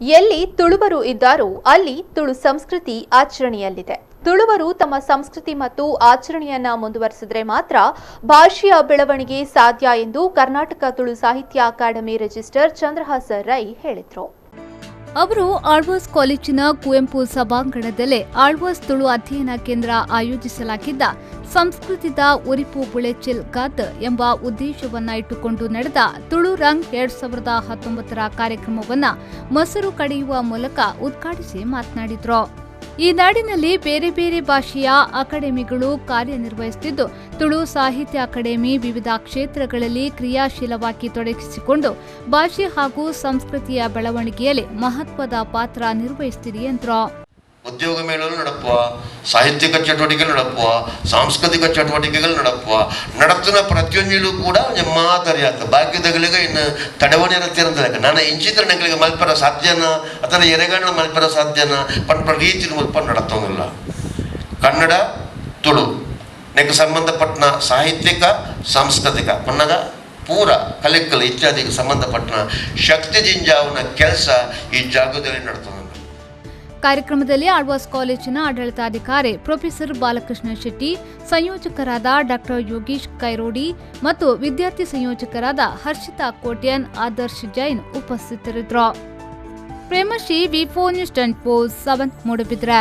ಎಲ್ಲಿ ತುಳುವರು ಇದ್ದಾರೋ ಅಲ್ಲಿ ತುಳು ಸಂಸ್ಕೃತಿ ಆಚರಣೆಯಲ್ಲಿದೆ. ತುಳುವರು ತಮ್ಮ ಸಂಸ್ಕೃತಿ ಮತ್ತು ಆಚರಣೆಯನ್ನ ಮುಂದುವರಿಸಿದರೆ ಮಾತ್ರ ಭಾಷೆಯ ಬೆಳವಣಿಗೆ ಸಾಧ್ಯ ಎಂದು ಕರ್ನಾಟಕ ತುಳು ಸಾಹಿತ್ಯ ಅಕಾಡೆಮಿ ರಿಜಿಸ್ಟ್ರಾರ್ ಚಂದ್ರಹಾಸ ರೈ ಹೇಳಿದರು. ಅವರು ಆಳ್ವಾಸ್ ಕಾಲೇಜಿನ ಕುವೆಂಪು ಸಭಾಂಗಣದಲ್ಲೇ ಆಳ್ವಾಸ್ ತುಳು ಅಧ್ಯಯನ ಕೇಂದ್ರ ಆಯೋಜಿಸಲಾಗಿದ್ದ ಸಂಸ್ಕೃತಿದ ಉರಿಪು ಬುಳೆಚಿಲ್ ಗಾತ್ ಎಂಬ ಉದ್ದೇಶವನ್ನ ಇಟ್ಟುಕೊಂಡು ನಡೆದ ತುಳು ರಂಗ್ 2019 ಕಾರ್ಯಕ್ರಮವನ್ನ ಮೊಸರು ಕಡಿಯುವ ಮೂಲಕ ಉದ್ಘಾಟಿಸಿ ಮಾತನಾಡಿದರು. ಈ ನಾಡಿನಲ್ಲಿ ಬೇರೆ ಬೇರೆ ಭಾಷೆಯ ಅಕಾಡೆಮಿಗಳು ಕಾರ್ಯನಿರ್ವಹಿಸುತ್ತಿದ್ದು, ತುಳು ಸಾಹಿತ್ಯ ಅಕಾಡೆಮಿ ವಿವಿಧ ಕ್ಷೇತ್ರಗಳಲ್ಲಿ ಕ್ರಿಯಾಶೀಲವಾಗಿ ತೊಡಗಿಸಿಕೊಂಡು ಭಾಷೆ ಹಾಗೂ ಸಂಸ್ಕೃತಿಯ ಬೆಳವಣಿಗೆಯಲ್ಲಿ ಮಹತ್ವದ ಪಾತ್ರ ನಿರ್ವಹಿಸುತ್ತಿದೆ ಎಂದರು. ಉದ್ಯೋಗ ಮೇಳಗಳು ನಡಪುವ, ಸಾಹಿತ್ಯಿಕ ಚಟುವಟಿಕೆಗಳು ನಡಪುವ, ಸಾಂಸ್ಕೃತಿಕ ಚಟುವಟಿಕೆಗಳು ನಡಪುವ, ನಡತನ ಪ್ರತಿಯೊಂದಿಲೂ ಕೂಡ ಮಾದರಿಯಾಗ ಭಾಗ್ಯದಗಳಿಗೆ ಇನ್ನು ತಡವಣೆ ಇರುತ್ತಿರೋದಿಲ್ಲ. ನಾನು ಇಂಚಿತರಣಗಳಿಗೆ ಮಲ್ಪರ ಸಾಧ್ಯನ ಅಥವಾ ಎರೆಗಣ್ಣ ಮಲ್ಪರ ಸಾಧ್ಯನ ಪಂಪ ರೀತಿ ಮುಲ್ಪ ನಡತೋಂಗಿಲ್ಲ. ಕನ್ನಡ ತುಳು ನೆಗೆ ಸಂಬಂಧಪಟ್ಟ ಸಾಹಿತ್ಯಿಕ ಸಾಂಸ್ಕೃತಿಕ ಪನ್ನಗ ಪೂರ ಕಲೆಕ್ಕಲು ಇತ್ಯಾದಿಗೆ ಸಂಬಂಧಪಟ್ಟ ಶಕ್ತಿ ಜಿಂಜಾವನ ಕೆಲಸ ಈ ಜಾಗದಲ್ಲಿ ನಡ್ತದೆ. ಕಾರ್ಯಕ್ರಮದಲ್ಲಿ ಆಳ್ವಾಸ್ ಕಾಲೇಜಿನ ಆಡಳಿತಾಧಿಕಾರಿ ಪ್ರೊಫೆಸರ್ ಬಾಲಕೃಷ್ಣ ಶೆಟ್ಟಿ, ಸಂಯೋಜಕರಾದ ಡಾಕ್ಟರ್ ಯೋಗೀಶ್ ಕೈರೋಡಿ ಮತ್ತು ವಿದ್ಯಾರ್ಥಿ ಸಂಯೋಜಕರಾದ ಹರ್ಷಿತಾ ಕೋಟ್ಯನ್, ಆದರ್ಶ್ ಜೈನ್ ಉಪಸ್ಥಿತರಿದ್ದರು. ಪ್ರೇಮಶ್ರೀ, ವಿ4 ನ್ಯೂಸ್ 24/7 ಮೂಡಬಿದ್ರೆ.